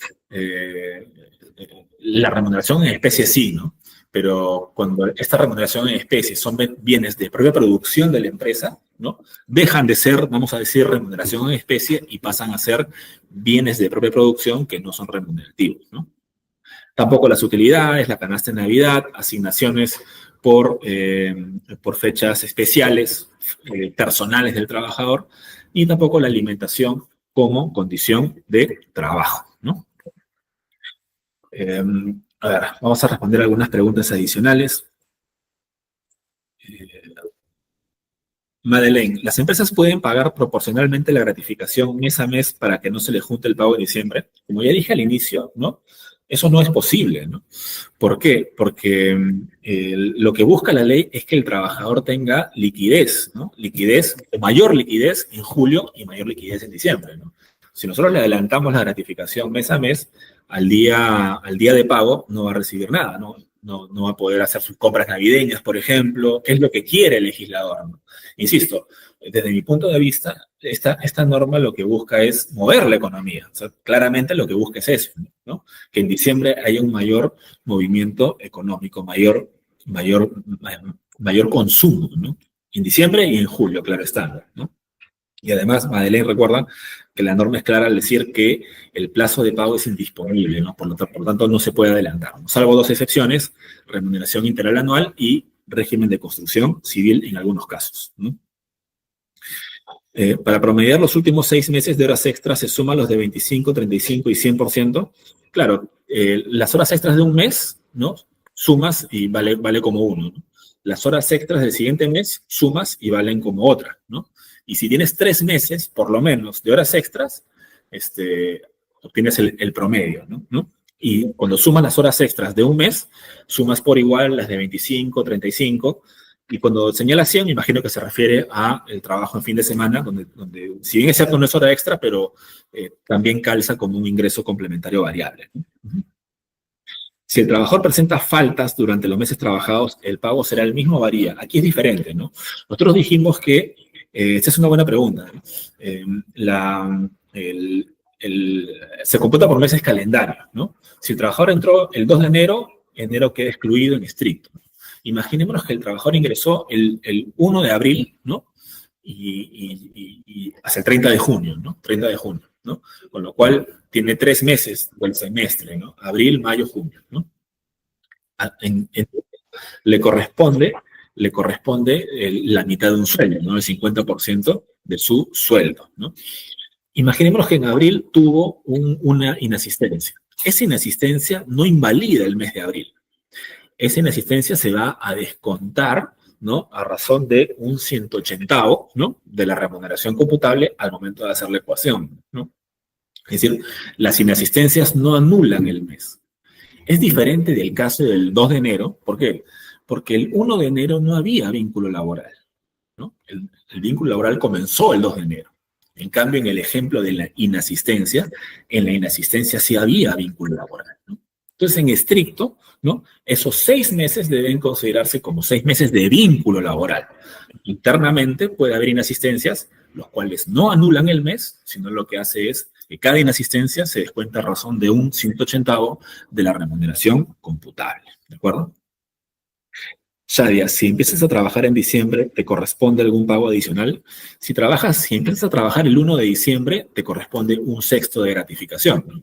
La remuneración en especie sí, ¿no? Pero cuando esta remuneración en especie son bienes de propia producción de la empresa, ¿no? Dejan de ser, vamos a decir, remuneración en especie y pasan a ser bienes de propia producción que no son remunerativos, ¿no? Tampoco las utilidades, la canasta de Navidad, asignaciones por fechas especiales, personales del trabajador, y tampoco la alimentación como condición de trabajo, ¿no? A ver, vamos a responder algunas preguntas adicionales. Madeleine, ¿las empresas pueden pagar proporcionalmente la gratificación mes a mes para que no se les junte el pago de diciembre? Como ya dije al inicio, ¿no? Eso no es posible, ¿no? ¿Por qué? Porque lo que busca la ley es que el trabajador tenga liquidez, ¿no? Liquidez, mayor liquidez en julio y mayor liquidez en diciembre, ¿no? Si nosotros le adelantamos la gratificación mes a mes, al día de pago no va a recibir nada, ¿no? No va a poder hacer sus compras navideñas, por ejemplo, que es lo que quiere el legislador, ¿no? Insisto, desde mi punto de vista, esta norma lo que busca es mover la economía. O sea, claramente lo que busca es eso, ¿no? Que en diciembre haya un mayor movimiento económico, mayor consumo, ¿no? En diciembre y en julio, claro está, ¿no? Y además, Madeleine recuerda que la norma es clara al decir que el plazo de pago es indisponible, ¿no? Por lo tanto, no se puede adelantar, ¿no? Salvo dos excepciones: remuneración integral anual y régimen de construcción civil en algunos casos, ¿no? Para promediar los últimos 6 meses de horas extras se suman los de 25, 35 y 100%. Claro, las horas extras de un mes, ¿no? Sumas y vale como uno, ¿no? Las horas extras del siguiente mes sumas y valen como otra, ¿no? Y si tienes 3 meses, por lo menos, de horas extras, obtienes el promedio, ¿no? Y cuando sumas las horas extras de un mes, sumas por igual las de 25, 35, y cuando señala 100, imagino que se refiere a el trabajo en fin de semana, donde si bien es cierto no es hora extra, pero también calza como un ingreso complementario variable, ¿no? Si el trabajador presenta faltas durante los meses trabajados, el pago será el mismo o varía. Aquí es diferente, ¿no? Nosotros dijimos que, esta es una buena pregunta, ¿no? Se computa por meses calendarios, ¿no? Si el trabajador entró el 2 de enero, enero queda excluido en estricto. Imaginémonos que el trabajador ingresó el 1 de abril, ¿no? Y hasta el 30 de junio, ¿no? 30 de junio, ¿no? Con lo cual tiene 3 meses del semestre, ¿no? Abril, mayo, junio, ¿no? Le corresponde, la mitad de un sueldo, ¿no? El 50% de su sueldo, ¿no? Imaginémonos que en abril tuvo una inasistencia. Esa inasistencia no invalida el mes de abril. Esa inasistencia se va a descontar, ¿no? A razón de un 180avo, ¿no? De la remuneración computable al momento de hacer la ecuación, ¿no? Es decir, las inasistencias no anulan el mes. Es diferente del caso del 2 de enero. ¿Por qué? Porque el 1 de enero no había vínculo laboral, ¿no? El vínculo laboral comenzó el 2 de enero. En cambio, en el ejemplo de la inasistencia, en la inasistencia sí había vínculo laboral, ¿no? Entonces, en estricto, ¿no? Esos 6 meses deben considerarse como 6 meses de vínculo laboral. Internamente puede haber inasistencias, los cuales no anulan el mes, sino lo que hace es que cada inasistencia se descuenta a razón de un 180avo de la remuneración computable, ¿de acuerdo? Shadia, si empiezas a trabajar en diciembre, ¿te corresponde algún pago adicional? Si empiezas a trabajar el 1 de diciembre, te corresponde un sexto de gratificación, ¿no?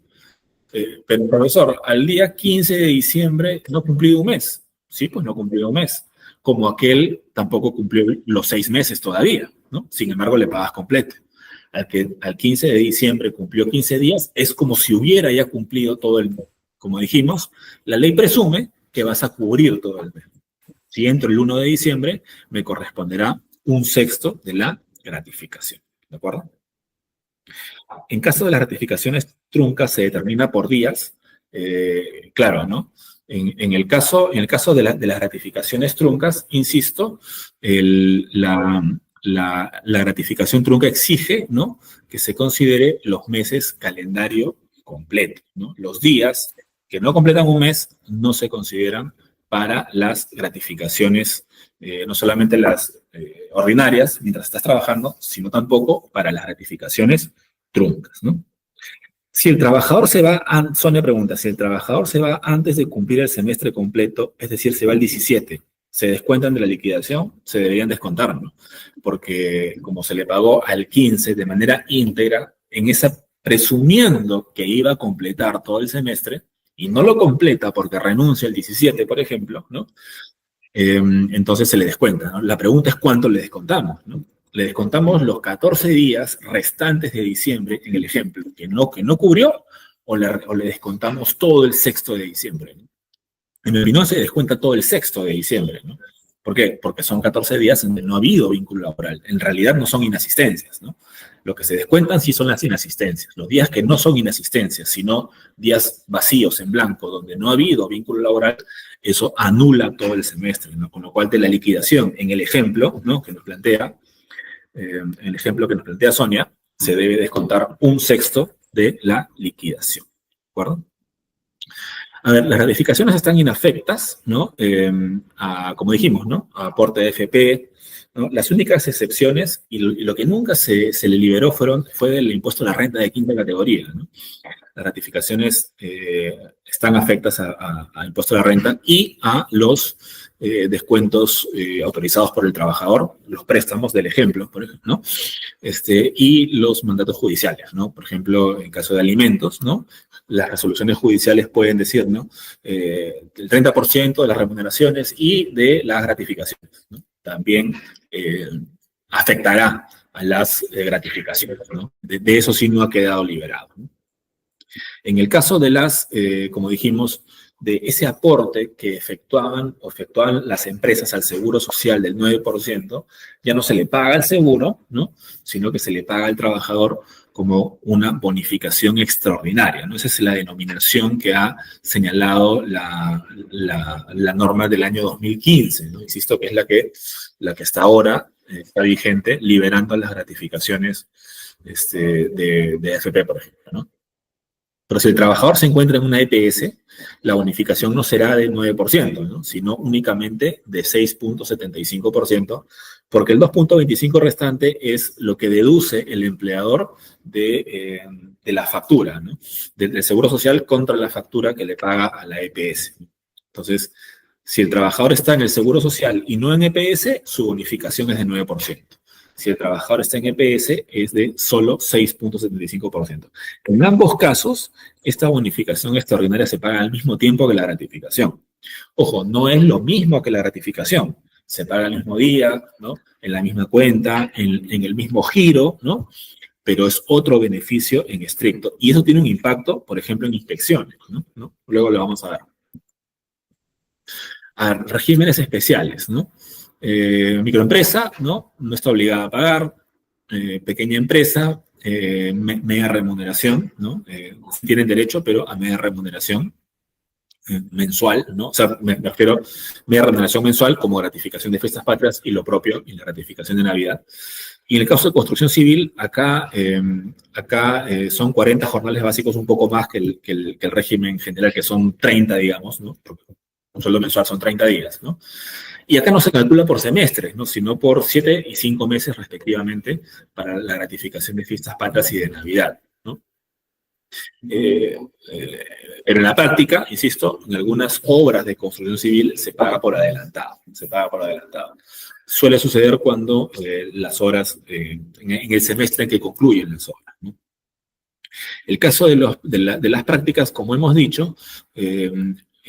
Pero, profesor, al día 15 de diciembre no cumplido un mes. Sí, pues no cumplido un mes. Como aquel tampoco cumplió los 6 meses todavía, ¿no? Sin embargo, le pagas completo. Al 15 de diciembre cumplió 15 días, es como si hubiera ya cumplido todo el mes. Como dijimos, la ley presume que vas a cubrir todo el mes. Si entro el 1 de diciembre, me corresponderá un sexto de la gratificación. ¿De acuerdo? En caso de las ratificaciones truncas, se determina por días. Claro, ¿no? En el caso de las ratificaciones truncas, insisto, la gratificación trunca exige, ¿no? Que se considere los meses calendario completo, ¿no? Los días que no completan un mes no se consideran para las gratificaciones, no solamente las ordinarias mientras estás trabajando, sino tampoco para las gratificaciones truncas, ¿no? Si el trabajador se va, Sonia pregunta, si el trabajador se va antes de cumplir el semestre completo, es decir, se va el 17, ¿se descuentan de la liquidación? Se deberían descontar, ¿no? Porque como se le pagó al 15 de manera íntegra, presumiendo que iba a completar todo el semestre, y no lo completa porque renuncia el 17, por ejemplo, ¿no? Entonces se le descuenta, ¿no? La pregunta es cuánto le descontamos, ¿no? Le descontamos los 14 días restantes de diciembre, en el ejemplo, que no cubrió, o le descontamos todo el sexto de diciembre, ¿no? En mi opinión se descuenta todo el sexto de diciembre, ¿no? ¿Por qué? Porque son 14 días en donde no ha habido vínculo laboral. En realidad no son inasistencias, ¿no? Lo que se descuentan sí son las inasistencias. Los días que no son inasistencias, sino días vacíos en blanco, donde no ha habido vínculo laboral, eso anula todo el semestre, ¿no? Con lo cual de la liquidación, en el ejemplo, ¿no?, que nos plantea, el ejemplo que nos plantea Sonia, se debe descontar 1/6 de la liquidación. ¿De acuerdo? A ver, las ratificaciones están inafectas, ¿no? Como dijimos, ¿no? A aporte de FP, ¿no? Las únicas excepciones, y lo que nunca se le liberó fue el impuesto a la renta de quinta categoría, ¿no? Las ratificaciones están afectas a impuesto a la renta y a los descuentos autorizados por el trabajador, los préstamos del ejemplo, por ejemplo, ¿no? Y los mandatos judiciales, ¿no? Por ejemplo, en caso de alimentos, ¿no? Las resoluciones judiciales pueden decir, ¿no? El 30% de las remuneraciones y de las gratificaciones, ¿no? También afectará a las gratificaciones, ¿no? De eso sí no ha quedado liberado, ¿no? En el caso de como dijimos, de ese aporte que efectuaban las empresas al seguro social del 9%, ya no se le paga al seguro, ¿no? Sino que se le paga al trabajador como una bonificación extraordinaria, ¿no? Esa es la denominación que ha señalado la norma del año 2015, ¿no? Insisto que es la que hasta ahora está vigente, liberando las gratificaciones de AFP, por ejemplo, ¿no? Pero si el trabajador se encuentra en una EPS, la bonificación no será del 9%, ¿no?, sino únicamente de 6.75%, porque el 2.25% restante es lo que deduce el empleador de la factura, ¿no?, del Seguro Social contra la factura que le paga a la EPS. Entonces, si el trabajador está en el Seguro Social y no en EPS, su bonificación es de 9%. Si el trabajador está en EPS, es de solo 6.75%. En ambos casos, esta bonificación extraordinaria se paga al mismo tiempo que la gratificación. Ojo, no es lo mismo que la gratificación. Se paga el mismo día, ¿no?, en la misma cuenta, en el mismo giro, ¿no?, pero es otro beneficio en estricto. Y eso tiene un impacto, por ejemplo, en inspecciones, ¿no? Luego lo vamos a ver. A regímenes especiales, ¿no? Microempresa, ¿no? No está obligada a pagar. Pequeña empresa, media remuneración, ¿no? Tienen derecho, pero a media remuneración mensual, ¿no? O sea, me refiero a media remuneración mensual como gratificación de fiestas patrias y lo propio y la gratificación de Navidad. Y en el caso de construcción civil, acá son 40 jornales básicos, un poco más que el régimen general, que son 30, digamos, ¿no? Un sueldo mensual son 30 días, ¿no? Y acá no se calcula por semestres, ¿no?, sino por 7 y 5 meses respectivamente para la gratificación de fiestas patrias y de Navidad, ¿no? Pero en la práctica, insisto, en algunas obras de construcción civil se paga por adelantado, Suele suceder cuando las horas, en el semestre en que concluyen las obras, ¿no? El caso de las prácticas, como hemos dicho,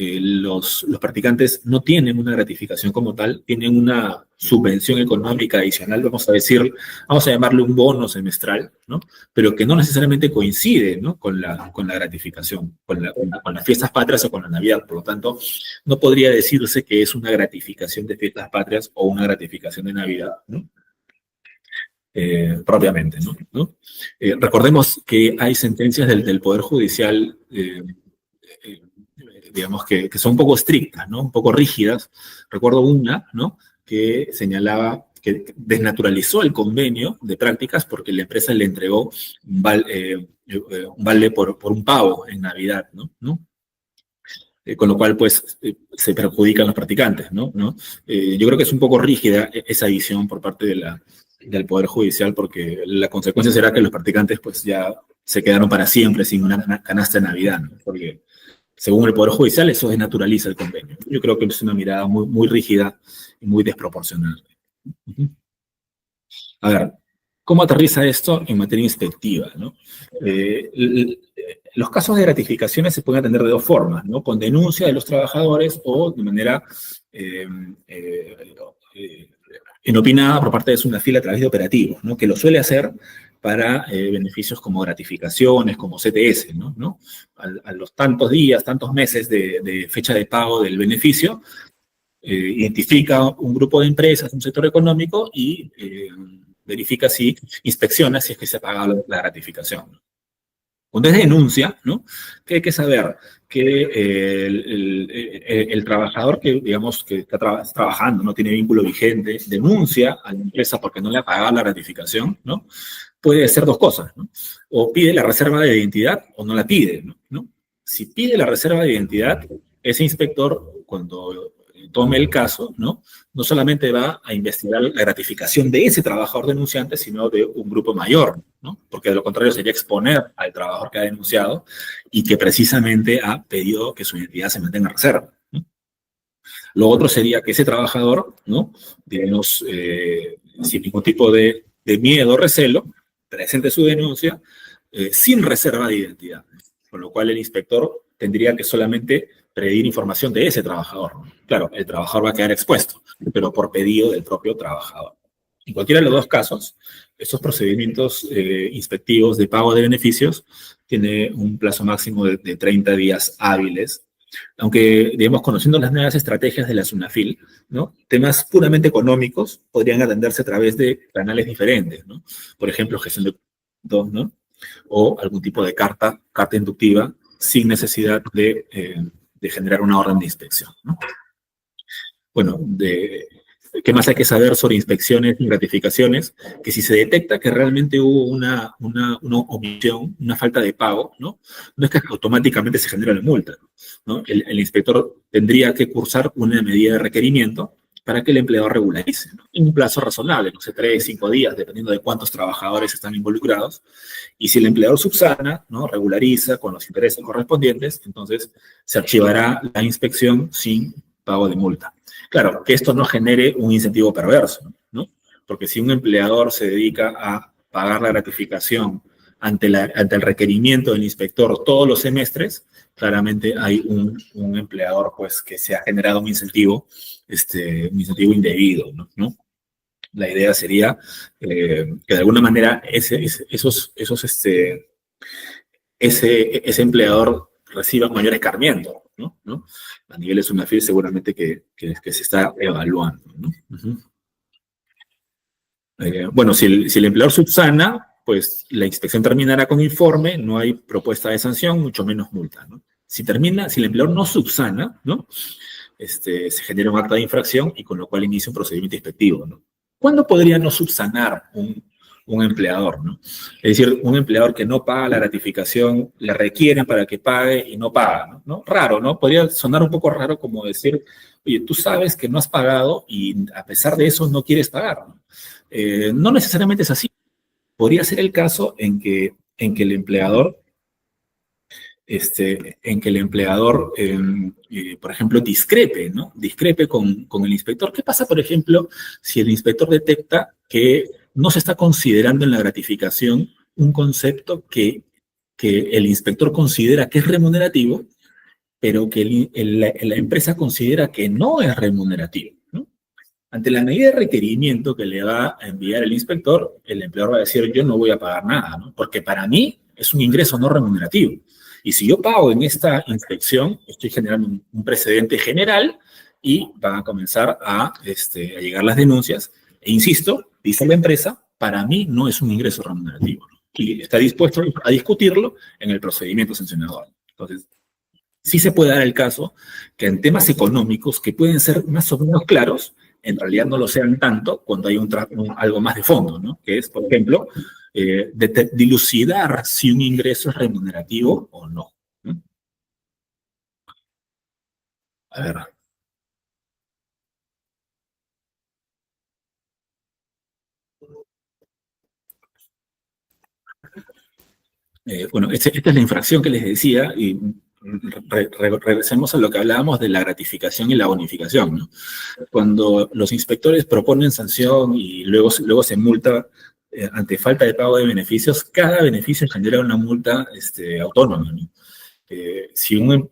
los practicantes no tienen una gratificación como tal, tienen una subvención económica adicional, vamos a llamarle un bono semestral, ¿no?, pero que no necesariamente coincide, ¿no?, con la gratificación, con las fiestas patrias o con la Navidad. Por lo tanto, no podría decirse que es una gratificación de fiestas patrias o una gratificación de Navidad, ¿no?, propiamente, ¿no? Recordemos que hay sentencias del Poder Judicial, digamos que son un poco estrictas, ¿no?, un poco rígidas. Recuerdo una, ¿no?, que señalaba que desnaturalizó el convenio de prácticas porque la empresa le entregó un vale por un pavo en Navidad, ¿no? Con lo cual, pues, se perjudican los practicantes, ¿no? Yo creo que es un poco rígida esa visión por parte del Poder Judicial, porque la consecuencia será que los practicantes, pues, ya se quedaron para siempre sin una canasta de Navidad, ¿no? Porque según el Poder Judicial, eso desnaturaliza el convenio. Yo creo que es una mirada muy, muy rígida y muy desproporcional. A ver, ¿cómo aterriza esto en materia inspectiva, ¿no? Los casos de gratificaciones se pueden atender de dos formas, ¿no?, con denuncia de los trabajadores o de manera inopinada por parte de SUNAFIL a través de operativos, ¿no?, que lo suele hacer para beneficios como gratificaciones, como CTS, ¿no? A los tantos días, tantos meses de fecha de pago del beneficio, identifica un grupo de empresas, un sector económico y verifica si, inspecciona si es que se ha pagado la gratificación. Cuando es denuncia, ¿no? Que hay que saber que el trabajador que, digamos, que está trabajando, no tiene vínculo vigente, denuncia a la empresa porque no le ha pagado la gratificación, ¿no? Puede ser dos cosas, ¿no? O pide la reserva de identidad o no la pide, ¿no? Si pide la reserva de identidad, ese inspector, cuando tome el caso, ¿no? No solamente va a investigar la gratificación de ese trabajador denunciante, sino de un grupo mayor, ¿no? Porque de lo contrario sería exponer al trabajador que ha denunciado y que precisamente ha pedido que su identidad se mantenga en reserva, ¿no? Lo otro sería que ese trabajador, ¿no? Digamos, sin ningún tipo de miedo o recelo, presente su denuncia sin reserva de identidad, con lo cual el inspector tendría que solamente pedir información de ese trabajador. Claro, el trabajador va a quedar expuesto, pero por pedido del propio trabajador. En cualquiera de los dos casos, estos procedimientos inspectivos de pago de beneficios tiene un plazo máximo de 30 días hábiles, aunque, digamos, conociendo las nuevas estrategias de la SUNAFIL, ¿no? Temas puramente económicos podrían atenderse a través de canales diferentes, ¿no? Por ejemplo, gestión de puntos, ¿no? O algún tipo de carta inductiva sin necesidad de generar una orden de inspección, ¿no? Bueno, ¿qué más hay que saber sobre inspecciones y gratificaciones? Que si se detecta que realmente hubo una omisión, una falta de pago, ¿no? No es que automáticamente se genere la multa, ¿no? El inspector tendría que cursar una medida de requerimiento para que el empleador regularice, ¿no? En un plazo razonable, no sé, 3, 5 días, dependiendo de cuántos trabajadores están involucrados. Y si el empleador subsana, ¿no? Regulariza con los intereses correspondientes, entonces se archivará la inspección sin pago de multa. Claro, que esto no genere un incentivo perverso, ¿no? Porque si un empleador se dedica a pagar la gratificación ante el requerimiento del inspector todos los semestres, claramente hay un empleador, pues, que se ha generado un incentivo indebido, ¿no? La idea sería que de alguna manera ese empleador reciba mayor escarmiento, ¿no? A nivel de SUNAFIL seguramente que se está evaluando, ¿no? Bueno, si el empleador subsana, pues la inspección terminará con informe, no hay propuesta de sanción, mucho menos multa, ¿no? Si el empleador no subsana, ¿no? Se genera un acta de infracción y con lo cual inicia un procedimiento inspectivo, ¿no? ¿Cuándo podría no subsanar un empleador, ¿no? Es decir, un empleador que no paga la gratificación, le requieren para que pague y no paga, ¿no? Raro, ¿no? Podría sonar un poco raro como decir, oye, tú sabes que no has pagado y a pesar de eso no quieres pagar, ¿no? No necesariamente es así. Podría ser el caso en que el empleador por ejemplo, discrepe, ¿no? Discrepe con el inspector. ¿Qué pasa, por ejemplo, si el inspector detecta que no se está considerando en la gratificación un concepto que el inspector considera que es remunerativo, pero que la empresa considera que no es remunerativo, ¿no? Ante la medida de requerimiento que le va a enviar el inspector, el empleador va a decir, yo no voy a pagar nada, ¿no? Porque para mí es un ingreso no remunerativo. Y si yo pago en esta inspección, estoy generando un precedente general y van a comenzar a llegar las denuncias. E insisto, dice la empresa, para mí no es un ingreso remunerativo, ¿no? Y está dispuesto a discutirlo en el procedimiento sancionador. Entonces, sí se puede dar el caso que en temas económicos que pueden ser más o menos claros, en realidad no lo sean tanto cuando hay algo más de fondo, ¿no? Que es, por ejemplo, dilucidar si un ingreso es remunerativo o no, ¿no? A ver. Bueno, esta es la infracción que les decía y regresemos a lo que hablábamos de la gratificación y la bonificación, ¿no? Cuando los inspectores proponen sanción y luego se multa ante falta de pago de beneficios, cada beneficio genera una multa autónoma, ¿no? Si un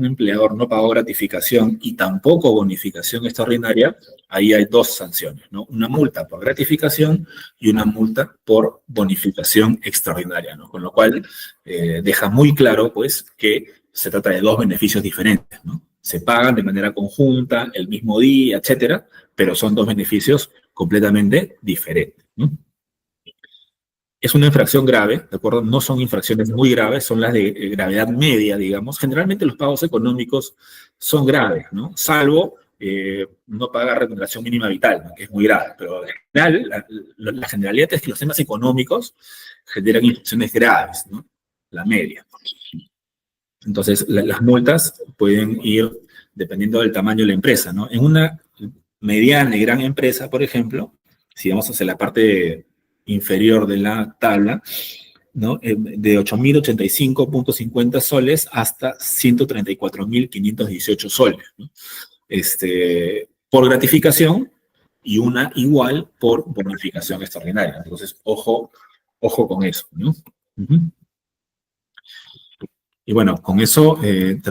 empleador no pagó gratificación y tampoco bonificación extraordinaria, ahí hay dos sanciones, ¿no? Una multa por gratificación y una multa por bonificación extraordinaria, ¿no? Con lo cual deja muy claro, pues, que se trata de dos beneficios diferentes, ¿no? Se pagan de manera conjunta, el mismo día, etcétera, pero son dos beneficios completamente diferentes, ¿no? Es una infracción grave, ¿de acuerdo? No son infracciones muy graves, son las de gravedad media, digamos. Generalmente los pagos económicos son graves, ¿no? Salvo no pagar remuneración mínima vital, ¿no? Que es muy grave. Pero en general, la generalidad es que los temas económicos generan infracciones graves, ¿no? La media. Entonces, las multas pueden ir dependiendo del tamaño de la empresa, ¿no? En una mediana y gran empresa, por ejemplo, si vamos hacia la parte inferior de la tabla, ¿no? De 8.085.50 soles hasta 134.518 soles, ¿no? Por gratificación y una igual por bonificación extraordinaria. Entonces, ojo con eso, ¿no? Uh -huh. Y bueno, con eso terminamos.